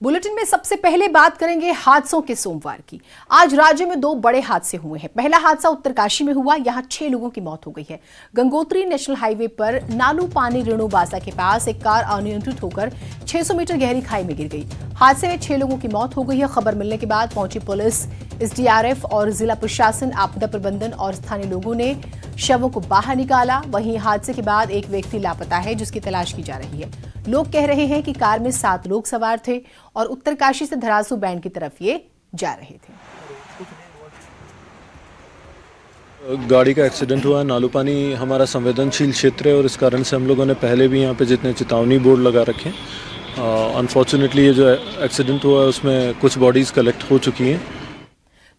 Bulletin में सबसे पहले बात करेंगे हादसों के सोमवार की। आज राज्य में 2 बड़े हादसे हुए हैं। पहला हादसा उत्तरकाशी में हुआ, यहां 6 लोगों की मौत हो गई है। गंगोत्री नेशनल हाईवे पर नालू पानी रेणुबासा के पास एक कार अनियंत्रित होकर 600 मीटर गहरी खाई में गिर गई। हादसे में 6 लोगों की मौत हो गई है। खबर मिलने के बाद पहुंची पुलिस, एसडीआरएफ और जिला प्रशासन, आपदा प्रबंधन और स्थानीय लोगों ने शवों को बाहर निकाला। वहीं हादसे के बाद एक व्यक्ति लापता है, जिसकी तलाश की जा रही है। लोग कह रहे हैं कि कार में 7 लोग सवार थे और उत्तरकाशी से धरासू बैंड की तरफ ये जा रहे थे। गाड़ी का एक्सीडेंट हुआ। नालूपानी हमारा संवेदनशील क्षेत्र है और इस कारण से हम लोगों ने पहले भी यहाँ पे जितने चेतावनी बोर्ड लगा रखे हैं। अनफॉर्चुनेटली ये जो एक्सीडेंट हुआ उसमें कुछ बॉडीज कलेक्ट हो चुकी हैं।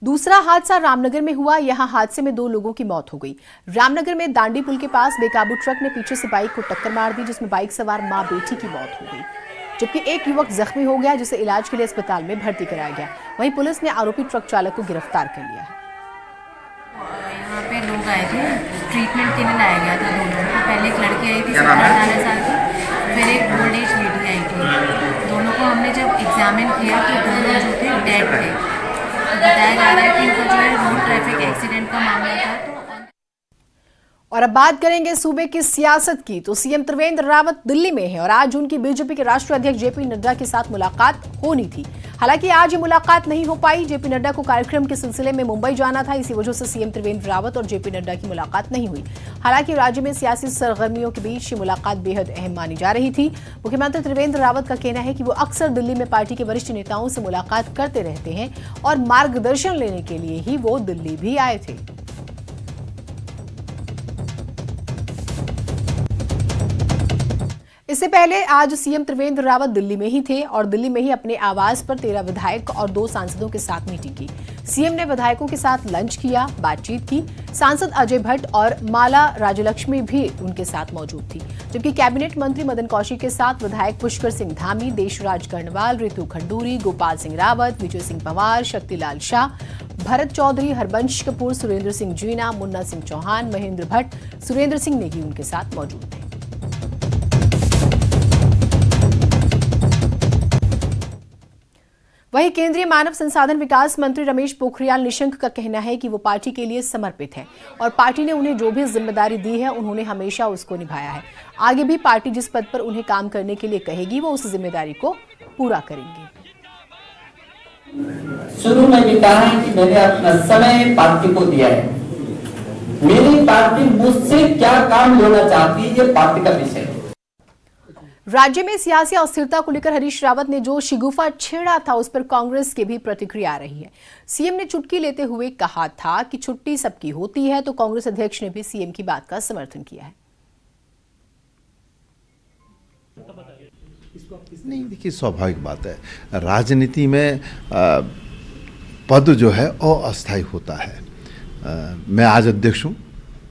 दूसरा हादसा रामनगर में हुआ। यहां हादसे में 2 लोगों की मौत हो गई। रामनगर में दांडी पुल के पास बेकाबू ट्रक ने पीछे से बाइक को टक्कर मार दी, जिसमें बाइक सवार मां बेटी की मौत हो गई, जबकि एक युवक जख्मी हो गया, जिसे इलाज के लिए अस्पताल में भर्ती कराया गया। वहीं पुलिस ने आरोपी ट्रक चालक को गिरफ्तार कर लिया है। यहाँ पे लोग आए थे, ट्रीटमेंट के लिए लाया गया था। दोनों पहले एक लड़की आई थी 17-18 साल की, फिर एक ओल्ड एज लेडी आई थी। दोनों को हमने जब एग्जामिन किया तो दोनों जो थे डेड थे। बताया जा रहा है कि इनका जो है रोड ट्रैफिक एक्सीडेंट का मामला था। और अब बात करेंगे सूबे की सियासत की। तो सीएम त्रिवेंद्र रावत दिल्ली में हैं और आज उनकी बीजेपी के राष्ट्रीय अध्यक्ष जेपी नड्डा के साथ मुलाकात होनी थी। हालांकि आज ये मुलाकात नहीं हो पाई। जेपी नड्डा को कार्यक्रम के सिलसिले में मुंबई जाना था, इसी वजह से सीएम त्रिवेंद्र रावत और जेपी नड्डा की मुलाकात नहीं हुई। हालांकि राज्य में सियासी सरगर्मियों के बीच ये मुलाकात बेहद अहम मानी जा रही थी। मुख्यमंत्री त्रिवेंद्र रावत का कहना है कि वो अक्सर दिल्ली में पार्टी के वरिष्ठ नेताओं से मुलाकात करते रहते हैं और मार्गदर्शन लेने के लिए ही वो दिल्ली भी आए थे। इससे पहले आज सीएम त्रिवेंद्र रावत दिल्ली में ही थे और दिल्ली में ही अपने आवास पर 13 विधायक और 2 सांसदों के साथ मीटिंग की। सीएम ने विधायकों के साथ लंच किया, बातचीत की। सांसद अजय भट्ट और माला राज्यलक्ष्मी भी उनके साथ मौजूद थी, जबकि कैबिनेट मंत्री मदन कौशिक के साथ विधायक पुष्कर सिंह धामी, देशराज कर्णवाल, रितु खंडूरी, गोपाल सिंह रावत, विजय सिंह पवार, शक्तिलाल शाह, भरत चौधरी, हरबंश कपूर, सुरेंद्र सिंह जीना, मुन्ना सिंह चौहान, महेंद्र भट्ट, सुरेंद्र सिंह नेगी उनके साथ मौजूद थे। वहीं केंद्रीय मानव संसाधन विकास मंत्री रमेश पोखरियाल निशंक का कहना है कि वो पार्टी के लिए समर्पित हैं और पार्टी ने उन्हें जो भी जिम्मेदारी दी है उन्होंने हमेशा उसको निभाया है। आगे भी पार्टी जिस पद पर उन्हें काम करने के लिए कहेगी वो उस जिम्मेदारी को पूरा करेंगे। शुरू में भी कहा है कि मैंने अपना समय पार्टी को दिया है। मेरी पार्टी मुझसे क्या काम लेना चाहती है, ये पार्टी का विषय है। राज्य में सियासी अस्थिरता को लेकर हरीश रावत ने जो शिगुफा छेड़ा था, उस पर कांग्रेस की भी प्रतिक्रिया आ रही है। सीएम ने चुटकी लेते हुए कहा था कि छुट्टी सबकी होती है, तो कांग्रेस अध्यक्ष ने भी सीएम की बात का समर्थन किया है। नहीं, देखिए स्वाभाविक बात है, राजनीति में पद जो है वो अस्थायी होता है। मैं आज अध्यक्ष हूँ,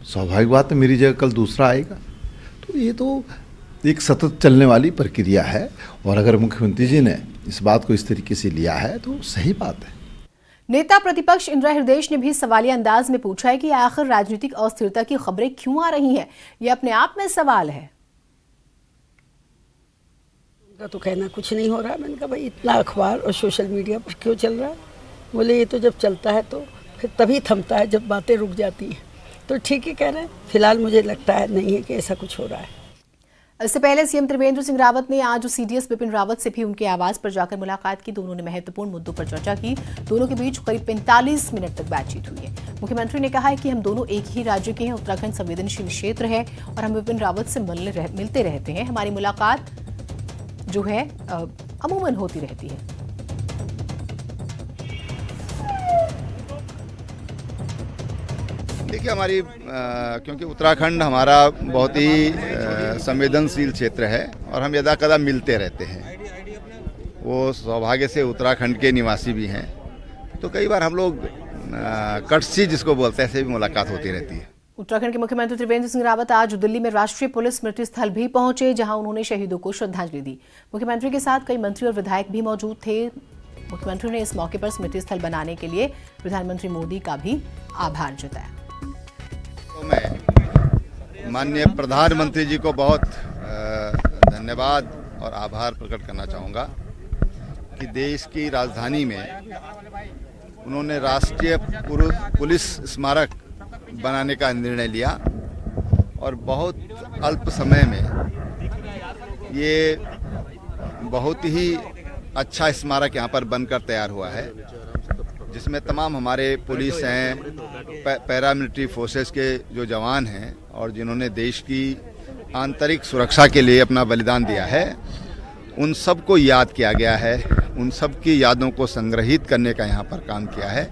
स्वाभाविक बात है मेरी जगह कल दूसरा आएगा, तो ये तो एक सतत चलने वाली प्रक्रिया है। और अगर मुख्यमंत्री जी ने इस बात को इस तरीके से लिया है तो सही बात है। नेता प्रतिपक्ष इंदिरा हृदयेश ने भी सवालिया अंदाज में पूछा है कि आखिर राजनीतिक अस्थिरता की खबरें क्यों आ रही हैं। यह अपने आप में सवाल है। उनका तो कहना कुछ नहीं हो रहा। मैंने कहा भाई इतना अखबार और सोशल मीडिया पर क्यों चल रहा है। बोले ये तो जब चलता है तो फिर तभी थमता है जब बातें रुक जाती हैं। तो ठीक ही कह रहे हैं। फिलहाल मुझे लगता है नहीं है कि ऐसा कुछ हो रहा है। इससे पहले सीएम त्रिवेंद्र सिंह रावत ने आज सीडीएस बिपिन रावत से भी उनके आवास पर जाकर मुलाकात की। दोनों ने महत्वपूर्ण मुद्दों पर चर्चा की। दोनों के बीच करीब 45 मिनट तक बातचीत हुई है। मुख्यमंत्री ने कहा है कि हम दोनों एक ही राज्य के हैं, उत्तराखंड संवेदनशील क्षेत्र है और हम बिपिन रावत से मिलते रहते हैं। हमारी मुलाकात जो है अमूमन होती रहती है। देखिए हमारी क्योंकि उत्तराखंड हमारा बहुत ही संवेदनशील क्षेत्र है और हम यदा कदा मिलते रहते हैं। वो सौभाग्य से उत्तराखंड के निवासी भी हैं, तो कई बार हम लोग कटसी जिसको बोलते हैं, ऐसे भी मुलाकात होती रहती है। उत्तराखंड के मुख्यमंत्री त्रिवेंद्र सिंह रावत आज दिल्ली में राष्ट्रीय पुलिस स्मृति स्थल भी पहुंचे, जहां उन्होंने शहीदों को श्रद्धांजलि दी। मुख्यमंत्री के साथ कई मंत्री और विधायक भी मौजूद थे। मुख्यमंत्री ने इस मौके पर स्मृति स्थल बनाने के लिए प्रधानमंत्री मोदी का भी आभार जताया। तो मैं माननीय प्रधानमंत्री जी को बहुत धन्यवाद और आभार प्रकट करना चाहूँगा कि देश की राजधानी में उन्होंने राष्ट्रीय पुलिस स्मारक बनाने का निर्णय लिया और बहुत अल्प समय में ये बहुत ही अच्छा स्मारक यहाँ पर बनकर तैयार हुआ है, जिसमें तमाम हमारे पुलिस हैं, पैरामिलिट्री फोर्सेस के जो जवान हैं और जिन्होंने देश की आंतरिक सुरक्षा के लिए अपना बलिदान दिया है, उन सब को याद किया गया है। उन सब की यादों को संग्रहित करने का यहाँ पर काम किया है।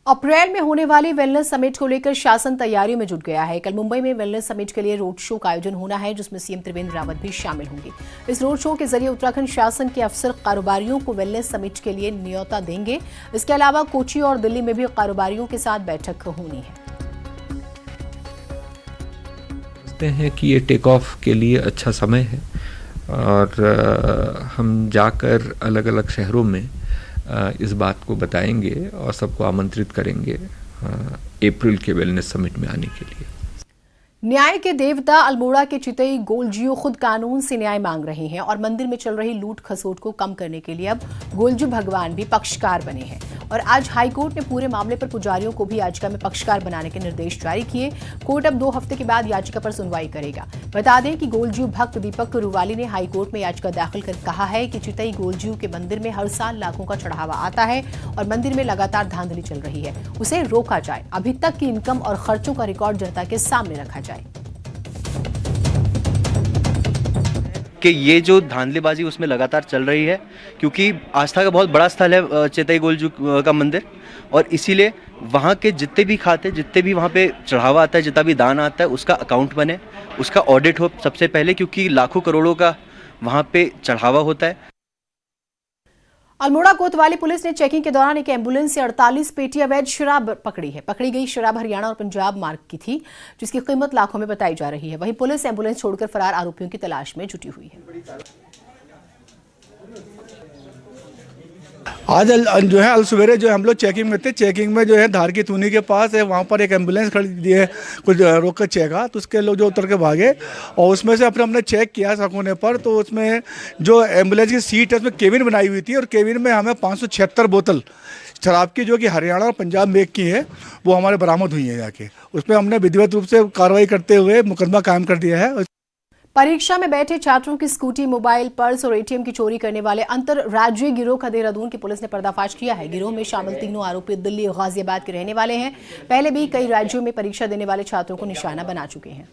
अप्रैल में होने वाली वेलनेस समिट को लेकर शासन तैयारियों में जुट गया है। कल मुंबई में वेलनेस समिट के लिए रोड शो का आयोजन होना है, जिसमें सीएम त्रिवेंद्र रावत भी शामिल होंगे। इस रोड शो के जरिए उत्तराखंड शासन के अफसर कारोबारियों को वेलनेस समिट के लिए न्योता देंगे। इसके अलावा कोची और दिल्ली में भी कारोबारियों के साथ बैठक होनी है। हैं कि ये टेक ऑफ के लिए अच्छा समय है और हम जाकर अलग अलग शहरों में इस बात को बताएंगे और सबको आमंत्रित करेंगे अप्रैल के वेलनेस समिट में आने के लिए। न्याय के देवता अल्मोड़ा के चितई गोलजियो खुद कानून से न्याय मांग रहे हैं और मंदिर में चल रही लूट खसोट को कम करने के लिए अब गोलजू भगवान भी पक्षकार बने हैं और आज हाईकोर्ट ने पूरे मामले पर पुजारियों को भी याचिका में पक्षकार बनाने के निर्देश जारी किए। कोर्ट अब 2 हफ्ते के बाद याचिका पर सुनवाई करेगा। बता दें कि गोलजू भक्त दीपक रुवाली ने हाईकोर्ट में याचिका दाखिल कर कहा है कि चितई गोलजू के मंदिर में हर साल लाखों का चढ़ावा आता है और मंदिर में लगातार धांधली चल रही है, उसे रोका जाए। अभी तक की इनकम और खर्चों का रिकॉर्ड जनता के सामने रखा जाए कि ये जो धांधलीबाजी उसमें लगातार चल रही है, क्योंकि आस्था का बहुत बड़ा स्थल है चितई गोलजू का मंदिर और इसीलिए वहाँ के जितने भी खाते, जितने भी वहाँ पे चढ़ावा आता है, जितना भी दान आता है, उसका अकाउंट बने, उसका ऑडिट हो सबसे पहले, क्योंकि लाखों करोड़ों का वहाँ पे चढ़ावा होता है। अल्मोड़ा कोतवाली पुलिस ने चेकिंग के दौरान एक एम्बुलेंस से 48 पेटी अवैध शराब पकड़ी है। पकड़ी गई शराब हरियाणा और पंजाब मार्ग की थी, जिसकी कीमत लाखों में बताई जा रही है। वहीं पुलिस एम्बुलेंस छोड़कर फरार आरोपियों की तलाश में जुटी हुई है। आज जो है अल सवेरे जो हम लोग चेकिंग में थे, चेकिंग में जो है धार की तूनी के पास है, वहाँ पर एक एम्बुलेंस खड़ी दी है, कुछ रोक कर चेका, तो उसके लोग जो उतर के भागे और उसमें से हमने चेक किया सकोने पर, तो उसमें जो एम्बुलेंस की सीट है उसमें केबिन बनाई हुई थी और केबिन में हमें 576 बोतल शराब की जो कि हरियाणा और पंजाब मेक की है वो हमारे बरामद हुई है। जाके उस पर हमने विधिवत रूप से कार्रवाई करते हुए मुकदमा कायम कर दिया है। परीक्षा में बैठे छात्रों की स्कूटी, मोबाइल, पर्स और एटीएम की चोरी करने वाले अंतरराज्यीय गिरोह का देहरादून की पुलिस ने पर्दाफाश किया है। गिरोह में शामिल तीनों आरोपी दिल्ली और गाजियाबाद के रहने वाले हैं। पहले भी कई राज्यों में परीक्षा देने वाले छात्रों को निशाना बना चुके हैं।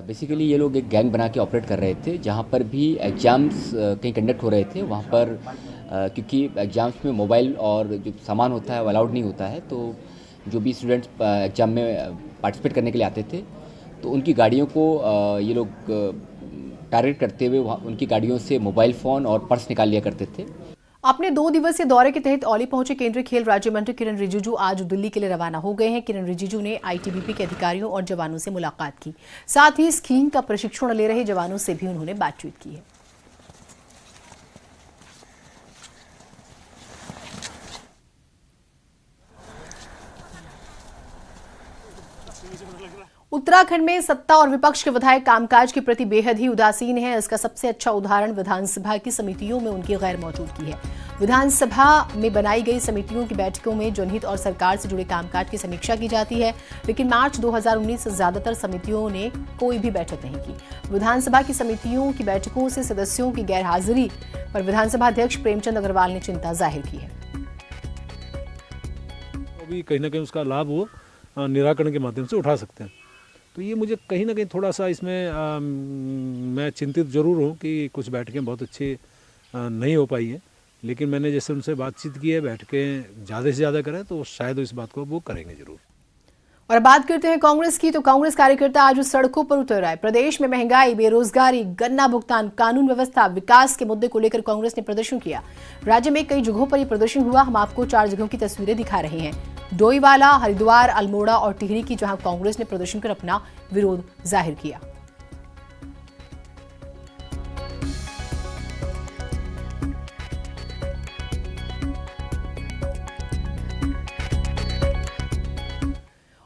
बेसिकली ये लोग एक गैंग बना के ऑपरेट कर रहे थे, जहाँ पर भी एग्जाम्स कहीं कंडक्ट हो रहे थे वहाँ पर, क्योंकि एग्जाम्स में मोबाइल और जो सामान होता है वो अलाउड नहीं होता है, तो जो भी स्टूडेंट्स एग्जाम में पार्टिसिपेट करने के लिए आते थे तो उनकी गाड़ियों को ये लोग टारगेट करते हुए उनकी गाड़ियों से मोबाइल फ़ोन और पर्स निकाल लिया करते थे। अपने 2 दिवसीय दौरे के तहत औली पहुंचे केंद्रीय खेल राज्य मंत्री किरण रिजिजू आज दिल्ली के लिए रवाना हो गए हैं। किरण रिजिजू ने आईटीबीपी के अधिकारियों और जवानों से मुलाकात की, साथ ही स्कीइंग का प्रशिक्षण ले रहे जवानों से भी उन्होंने बातचीत की है। उत्तराखंड में सत्ता और विपक्ष के विधायक कामकाज के प्रति बेहद ही उदासीन हैं। इसका सबसे अच्छा उदाहरण विधानसभा की समितियों में उनकी गैर मौजूदगी है। विधानसभा में बनाई गई समितियों की बैठकों में जनहित और सरकार से जुड़े कामकाज की समीक्षा की जाती है, लेकिन मार्च 2019 से ज्यादातर समितियों ने कोई भी बैठक नहीं की। विधानसभा की समितियों की बैठकों से सदस्यों की गैरहाजिरी पर विधानसभा अध्यक्ष प्रेमचंद अग्रवाल ने चिंता जाहिर की है। अभी कहीं ना कहीं उसका लाभ वो निराकरण के माध्यम से उठा सकते हैं, तो ये मुझे कहीं ना कहीं थोड़ा सा इसमें मैं चिंतित जरूर हूँ कि कुछ बैठकें बहुत अच्छी नहीं हो पाई हैं, लेकिन मैंने जैसे उनसे बातचीत की है, बैठकें ज़्यादा से ज़्यादा करें तो शायद इस बात को वो करेंगे जरूर। और बात करते हैं कांग्रेस की, तो कांग्रेस कार्यकर्ता आज सड़कों पर उतर आए। प्रदेश में महंगाई, बेरोजगारी, गन्ना भुगतान, कानून व्यवस्था, विकास के मुद्दे को लेकर कांग्रेस ने प्रदर्शन किया। राज्य में कई जगहों पर यह प्रदर्शन हुआ। हम आपको 4 जगहों की तस्वीरें दिखा रहे हैं, डोईवाला, हरिद्वार, अल्मोड़ा और टिहरी की, जहां कांग्रेस ने प्रदर्शन कर अपना विरोध जाहिर किया।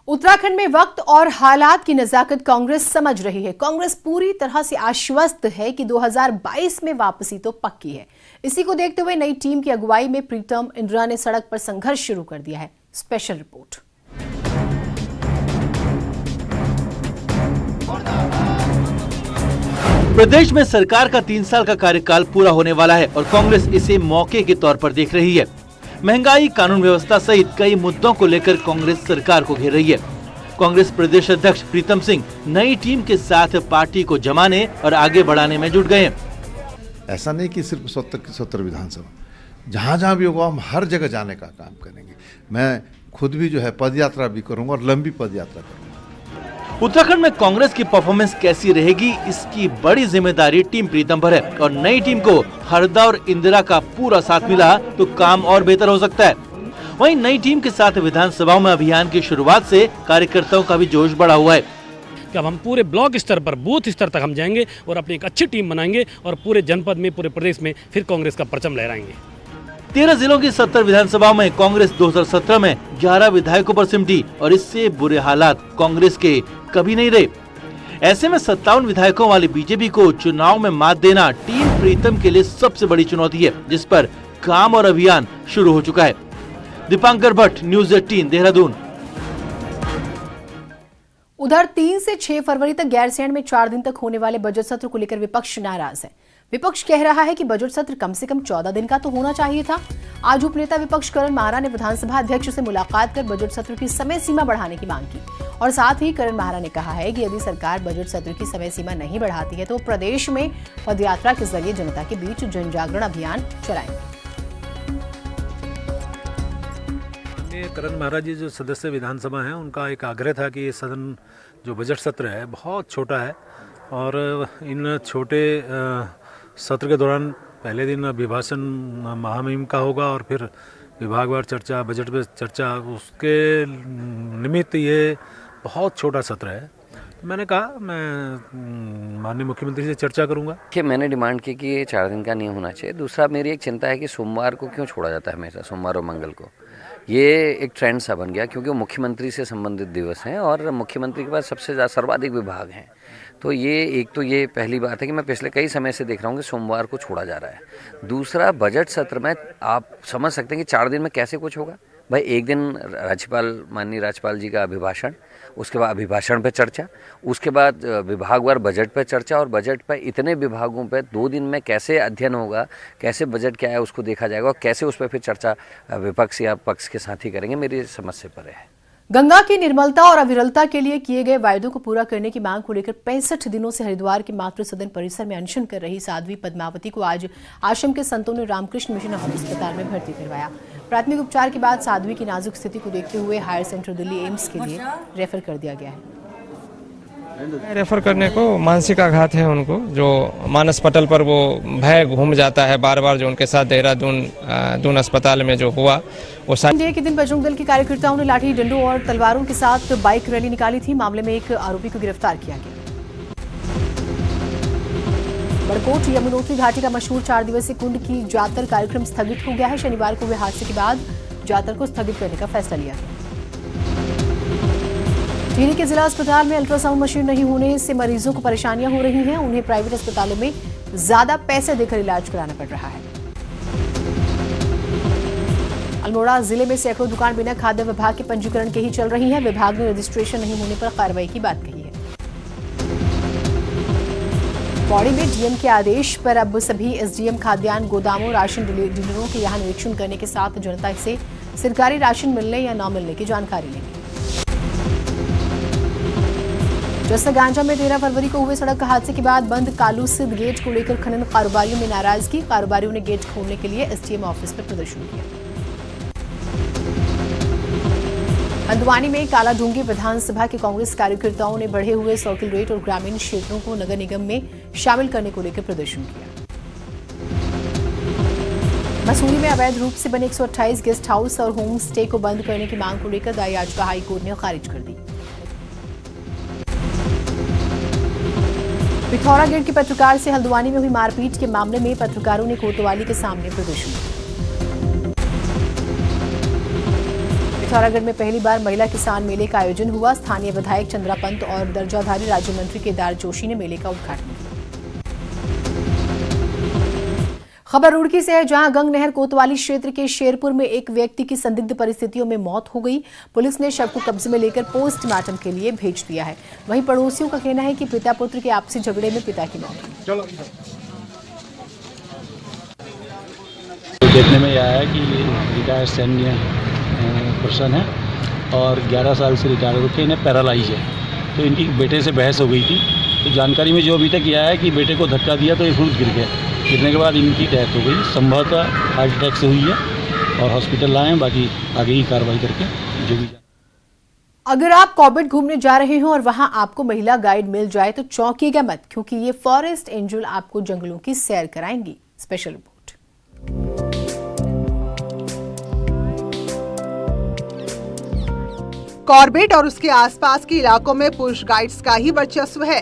उत्तराखंड उत्तराखंड में वक्त और हालात की नजाकत कांग्रेस समझ रही है। कांग्रेस पूरी तरह से आश्वस्त है कि 2022 में वापसी तो पक्की है। इसी को देखते हुए नई टीम की अगुवाई में प्रीतम इंदिरा ने सड़क पर संघर्ष शुरू कर दिया है। Special report. प्रदेश में सरकार का 3 साल का कार्यकाल पूरा होने वाला है और कांग्रेस इसे मौके के तौर पर देख रही है। महंगाई, कानून व्यवस्था सहित कई मुद्दों को लेकर कांग्रेस सरकार को घेर रही है। कांग्रेस प्रदेश अध्यक्ष प्रीतम सिंह नई टीम के साथ पार्टी को जमाने और आगे बढ़ाने में जुट गए हैं। ऐसा नहीं कि सिर्फ 70 विधानसभा, जहाँ भी होगा हम हर जगह जाने का काम करेंगे। मैं खुद भी जो है पद यात्रा भी करूंगा और लंबी पद यात्रा करूंगा। उत्तराखंड में कांग्रेस की परफॉर्मेंस कैसी रहेगी, इसकी बड़ी जिम्मेदारी टीम प्रीतम पर है और नई टीम को हरदा और इंदिरा का पूरा साथ मिला तो काम और बेहतर हो सकता है। वहीं नई टीम के साथ विधानसभाओं में अभियान की शुरुआत से कार्यकर्ताओं का भी जोश बढ़ा हुआ है कि अब हम पूरे ब्लॉक स्तर पर, बूथ स्तर तक हम जाएंगे और अपनी एक अच्छी टीम बनाएंगे और पूरे जनपद में, पूरे प्रदेश में फिर कांग्रेस का परचम लहराएंगे। 13 जिलों की 70 विधानसभाओं में कांग्रेस 2017 में 11 विधायकों पर सिमटी और इससे बुरे हालात कांग्रेस के कभी नहीं रहे। ऐसे में 57 विधायकों वाली बीजेपी को चुनाव में मात देना टीम प्रीतम के लिए सबसे बड़ी चुनौती है, जिस पर काम और अभियान शुरू हो चुका है। दीपांकर भट्ट, न्यूज़ 18, देहरादून। उधर 3 से 6 फरवरी तक गैरसैंण में 4 दिन तक होने वाले बजट सत्र को लेकर विपक्ष नाराज है। विपक्ष कह रहा है कि बजट सत्र कम से कम 14 दिन का तो होना चाहिए था। आज उपनेता विपक्ष करण माहरा ने विधानसभा अध्यक्ष से मुलाकात कर बजट सत्र की समय सीमा बढ़ाने की मांग की और साथ ही करण माहरा ने कहा है कि यदि सरकार बजट सत्र की समय सीमा नहीं बढ़ाती है तो प्रदेश में पदयात्रा के जरिए जनता के बीच जन जागरण अभियान चलाएंगे। करण माहरा जी जो सदस्य विधानसभा हैं, उनका एक आग्रह था कि ये सदन जो बजट सत्र है बहुत छोटा है और इन छोटे सत्र के दौरान पहले दिन अभिभाषण महामहिम का होगा और फिर विभागवार चर्चा, बजट पे चर्चा, उसके निमित्त ये बहुत छोटा सत्र है। मैंने कहा मैं माननीय मुख्यमंत्री से चर्चा करूंगा कि मैंने डिमांड की कि ये 4 दिन का नहीं होना चाहिए। दूसरा मेरी एक चिंता है कि सोमवार को क्यों छोड़ा जाता है हमेशा, सोमवार और मंगल को। ये एक ट्रेंड सा बन गया क्योंकि वो मुख्यमंत्री से संबंधित दिवस हैं और मुख्यमंत्री के पास सबसे ज़्यादा सर्वाधिक विभाग हैं। तो ये पहली बात है कि मैं पिछले कई समय से देख रहा हूँ कि सोमवार को छोड़ा जा रहा है। दूसरा, बजट सत्र में आप समझ सकते हैं कि 4 दिन में कैसे कुछ होगा। भाई एक दिन माननीय राज्यपाल जी का अभिभाषण, उसके बाद अभिभाषण पे चर्चा, उसके बाद विभागवार बजट पे चर्चा और बजट पे इतने विभागों पे 2 दिन में कैसे अध्ययन होगा, कैसे बजट क्या है उसको देखा जाएगा और कैसे उस पर फिर चर्चा विपक्ष या पक्ष के साथ ही करेंगे। मेरी समझ से परे है। गंगा की निर्मलता और अविरलता के लिए किए गए वायदों को पूरा करने की मांग को लेकर 65 दिनों से हरिद्वार के मातृ सदन परिसर में अनशन कर रही साध्वी पद्मावती को आज आश्रम के संतों ने रामकृष्ण मिशन अस्पताल में भर्ती करवाया। प्राथमिक उपचार के बाद साध्वी की नाजुक स्थिति को देखते हुए हायर सेंटर दिल्ली एम्स के लिए रेफर कर दिया गया है। रेफर करने को मानसिक आघात है उनको, जो मानस पटल पर वो भय घूम जाता है बार बार, जो उनके साथ देहरादून अस्पताल में जो हुआ वो। संडे के दिन बजरंग दल के कार्यकर्ताओं ने लाठी डंडों और तलवारों के साथ बाइक रैली निकाली थी। मामले में एक आरोपी को गिरफ्तार किया गया। बड़कोट यमुनोत्री घाटी का मशहूर 4 दिवसीय कुंड की जातर कार्यक्रम स्थगित हो गया है। शनिवार को हुए हादसे के बाद जातर को स्थगित करने का फैसला लिया गया। टिहरी के जिला अस्पताल में अल्ट्रासाउंड मशीन नहीं होने से मरीजों को परेशानियां हो रही हैं। उन्हें प्राइवेट अस्पतालों में ज्यादा पैसे देकर इलाज कराना पड़ रहा है। अल्मोड़ा जिले में सैकड़ों दुकान बिना खाद्य विभाग के पंजीकरण के ही चल रही हैं। विभाग ने रजिस्ट्रेशन नहीं होने पर कार्रवाई की बात कही है। पौड़ी में डीएम के आदेश पर अब सभी एसडीएम खाद्यान्न गोदामों, राशन डीलरों के यहां निरीक्षण करने के साथ जनता से सरकारी राशन मिलने या न मिलने की जानकारी लेंगे। जसगांजा में 13 फरवरी को हुए सड़क हादसे के बाद बंद कालू सिद्ध गेट को लेकर खनन कारोबारियों में नाराजगी। कारोबारियों ने गेट खोलने के लिए एसडीएम ऑफिस पर प्रदर्शन किया। हल्द्वानी में कालाढूंगी विधानसभा के कांग्रेस कार्यकर्ताओं ने बढ़े हुए सर्किल रेट और ग्रामीण क्षेत्रों को नगर निगम में शामिल करने को लेकर प्रदर्शन किया। मसूरी में अवैध रूप से बने 128 गेस्ट हाउस और होम स्टे को बंद करने की मांग को लेकर दाई याचिका हाईकोर्ट ने खारिज कर दी। पिथौरागढ़ के पत्रकार से हल्द्वानी में हुई मारपीट के मामले में पत्रकारों ने कोतवाली के सामने प्रदर्शन किया। पिथौरागढ़ में पहली बार महिला किसान मेले का आयोजन हुआ। स्थानीय विधायक चंद्रा पंत और दर्जाधारी राज्य मंत्री केदार जोशी ने मेले का उद्घाटन किया। खबर रुड़की से है, जहां गंग नहर कोतवाली क्षेत्र के शेरपुर में एक व्यक्ति की संदिग्ध परिस्थितियों में मौत हो गई। पुलिस ने शव को कब्जे में लेकर पोस्टमार्टम के लिए भेज दिया है। वहीं पड़ोसियों का कहना है कि पिता पुत्र के आपसी झगड़े में पिता की मौत हुई। देखने में आया कि रिटायर्ड सैन्य पर्सन है और 11 साल से रिटायर होकर इन्हें पैरालाइज है। तो इनकी बेटे से बहस हो गई थी। तो जानकारी में जो अभी तक आया है कि बेटे को धक्का दिया तो ये खुद गिर गए। गिरने के बाद इनकी डेथ हो गई। संभवतः हार्ट अटैक से हुई है और हॉस्पिटल लाए हैं। बाकी आगे ही कार्रवाई करके जो भी। अगर आप कॉर्बेट घूमने जा रहे हो और वहां आपको महिला गाइड मिल जाए तो चौंकिएगा मत, क्योंकि ये फॉरेस्ट एंजल आपको जंगलों की सैर कराएंगी। Special report. कॉर्बेट और उसके आसपास के इलाकों में पुरुष गाइड्स का ही वर्चस्व है,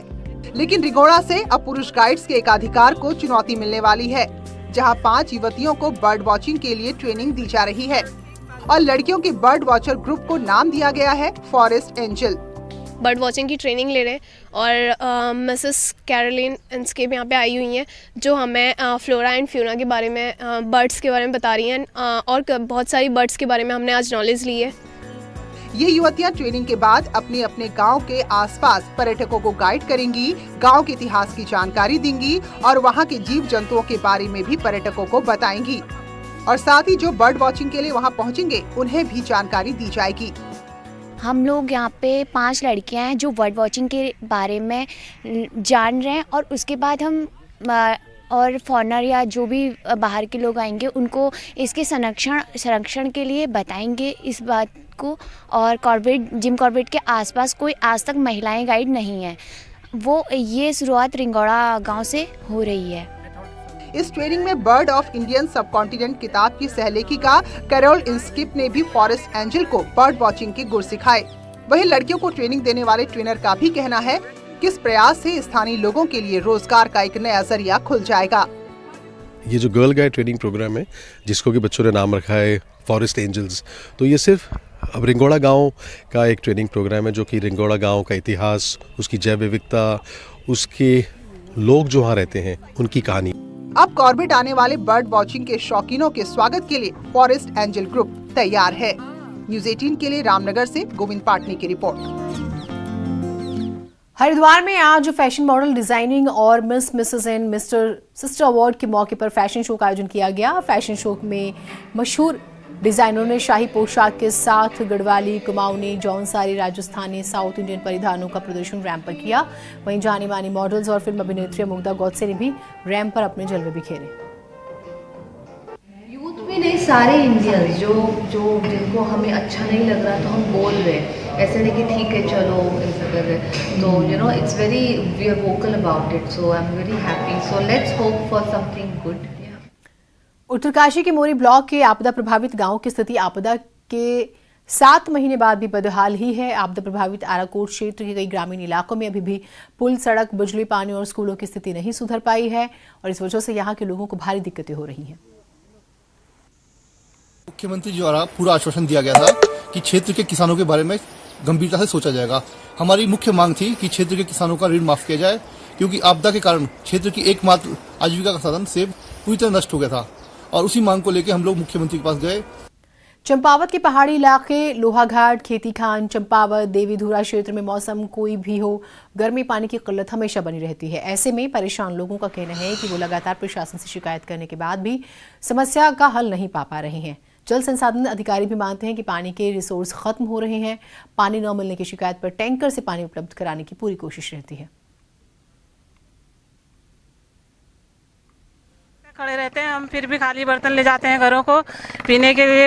लेकिन रिगोड़ा से अब पुरुष गाइड्स के एकाधिकार को चुनौती मिलने वाली है, जहां 5 युवतियों को बर्ड वॉचिंग के लिए ट्रेनिंग दी जा रही है और लड़कियों के बर्ड वॉचर ग्रुप को नाम दिया गया है फॉरेस्ट एंजल। बर्ड वॉचिंग की ट्रेनिंग ले रहे हैं और मिसेस कैरोलिन इंस्केप यहाँ पे आई हुई हैं, जो हमें फ्लोरा एंड फ्यूना के बारे में, बर्ड्स के बारे में बता रही हैं और बहुत सारी बर्ड्स के बारे में हमने आज नॉलेज ली है। ये युवतियां ट्रेनिंग के बाद अपने अपने गांव के आसपास पर्यटकों को गाइड करेंगी, गांव के इतिहास की जानकारी देंगी और वहां के जीव जंतुओं के बारे में भी पर्यटकों को बताएंगी। और साथ ही जो बर्ड वॉचिंग के लिए वहां पहुंचेंगे उन्हें भी जानकारी दी जाएगी। हम लोग यहाँ पे 5 लड़कियां हैं जो बर्ड वॉचिंग के बारे में जान रहे हैं और उसके बाद हम और फॉरनर या जो भी बाहर के लोग आएंगे उनको इसके संरक्षण के लिए बताएंगे इस बात को। और जिम कॉर्बेट के आसपास कोई आज तक महिलाएं गाइड नहीं है। ये शुरुआत रिंगौड़ा गांव से हो रही है। इस ट्रेनिंग में बर्ड ऑफ इंडियन सब कॉन्टिनेंट किताब की सहलेखिका कैरोल इंस्किप ने भी फॉरेस्ट एंजल को बर्ड वॉचिंग के गुर सिखाए। वहीं लड़कियों को ट्रेनिंग देने वाले ट्रेनर का भी कहना है कि इस प्रयास से स्थानीय लोगों के लिए रोजगार का एक नया जरिया खुल जाएगा। ये जो गर्ल गाइड ट्रेनिंग प्रोग्राम है, जिसको कि बच्चों ने नाम रखा है फॉरेस्ट एंजल्स, तो ये सिर्फ अब रिंगौड़ा गांव का एक ट्रेनिंग प्रोग्राम है, जो कि रिंगौड़ा गांव का इतिहास, उसकी जैव विविधता, उसके लोग जो वहाँ रहते हैं, उनकी कहानी। अब कॉर्बेट आने वाले बर्ड वॉचिंग के शौकीनों के स्वागत के लिए फॉरेस्ट एंजल ग्रुप तैयार है। न्यूज़ 18 के लिए रामनगर से गोविंद पाटनी की रिपोर्ट। हरिद्वार में आज फैशन मॉडल डिजाइनिंग और Mrs and mister sister award के मौके पर फैशन शो का आयोजन किया गया। फैशन शो में मशहूर डिजाइनरों ने शाही पोशाक के साथ गढ़वाली, कुमाऊनी, जौनसारी, राजस्थानी, साउथ इंडियन परिधानों का प्रदर्शन रैंप पर किया। वहीं जानी मानी मॉडल्स और फिल्म अभिनेत्री मुग्धा गौडसे ने भी रैंप पर अपने जलवे बिखेरे। यूथ में नहीं, सारे इंडियंस जो जिनको हमें अच्छा नहीं लग रहा तो हम बोल रहे, ऐसे नहीं कि ठीक है चलो ऐसा कर रहे, तो you know it's very, we are vocal about it, so I am very happy, so let's hope for something good. Uttarkashi के मोरी ब्लॉक के आपदा प्रभावित गांव की स्थिति आपदा के 7 महीने बाद भी बदहाल ही है। आपदा प्रभावित आराकोट क्षेत्र के कई ग्रामीण इलाकों में अभी भी पुल, सड़क, बिजली, पानी और स्कूलों की स्थिति नहीं सुधर पाई है और इस वजह से यहाँ के लोगों को भारी दिक्कतें हो रही हैं। मुख्यमंत्री द्वारा पूरा आश्वासन दिया गया था कि क्षेत्र के किसानों के बारे में गंभीरता से सोचा जाएगा। हमारी मुख्य मांग थी कि क्षेत्र के किसानों का ऋण माफ किया जाए, क्योंकि आपदा के कारण क्षेत्र की एकमात्र आजीविका का साधन सेब पूरी तरह नष्ट हो गया था और उसी मांग को लेकर हम लोग मुख्यमंत्री के पास गए। चंपावत के पहाड़ी इलाके, लोहाघाट, खेती खान, चंपावत, देवीधुरा क्षेत्र में मौसम कोई भी हो, गर्मी, पानी की किल्लत हमेशा बनी रहती है। ऐसे में परेशान लोगों का कहना है कि वो लगातार प्रशासन से शिकायत करने के बाद भी समस्या का हल नहीं पा रहे हैं। जल संसाधन अधिकारी भी मानते हैं कि पानी के रिसोर्स खत्म हो रहे हैं। पानी न मिलने की शिकायत पर टैंकर से पानी उपलब्ध कराने की पूरी कोशिश रहती है। खड़े रहते हैं हम, फिर भी खाली बर्तन ले जाते हैं घरों को, पीने के लिए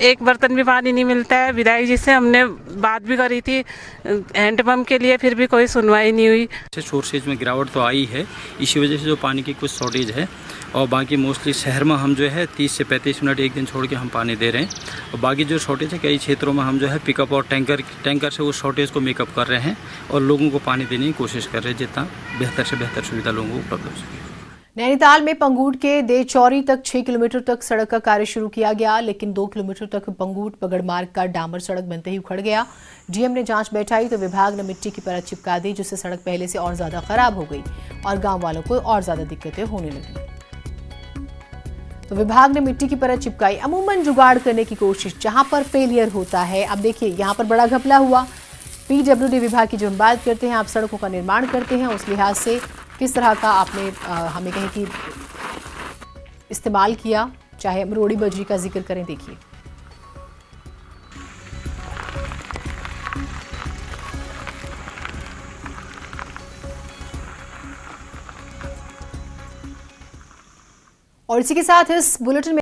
एक बर्तन भी पानी नहीं मिलता है। विधायक जी से हमने बात भी करी थी हैंडपंप के लिए, फिर भी कोई सुनवाई नहीं हुई। सोर्सेज में गिरावट तो आई है, इसी वजह से जो पानी की कुछ शॉर्टेज है और बाकी मोस्टली शहर में हम जो है 30 से 35 मिनट एक दिन छोड़ के हम पानी दे रहे हैं और बाकी जो शॉर्टेज है कई क्षेत्रों में हम जो है पिकअप और टैंकर से उस शॉर्टेज को मेकअप कर रहे हैं और लोगों को पानी देने की कोशिश कर रहे हैं जितना बेहतर से बेहतर सुविधा लोगों को उपलब्ध हो सके। नैनीताल में पंगूट के देचौरी तक 6 किलोमीटर तक सड़क का कार्य शुरू किया गया, लेकिन 2 किलोमीटर तक पंगूट पगड़ मार्ग का डामर सड़क बनते ही उखड़ गया। डीएम ने जांच बैठाई तो विभाग ने मिट्टी की परत चिपका दी, जिससे सड़क पहले से और ज्यादा खराब हो गई और गांव वालों को और ज्यादा दिक्कतें होने लगी। तो विभाग ने मिट्टी की परत चिपकाई। अमूमन जुगाड़ करने की कोशिश जहां पर फेलियर होता है। अब देखिए यहाँ पर बड़ा घपला हुआ। पीडब्ल्यूडी विभाग की जो हम बात करते हैं, आप सड़कों का निर्माण करते हैं, उस लिहाज से किस तरह का आपने हमें कहें कि इस्तेमाल किया, चाहे हम रोड़ी बजरी का जिक्र करें। देखिए और इसी के साथ इस बुलेटिन में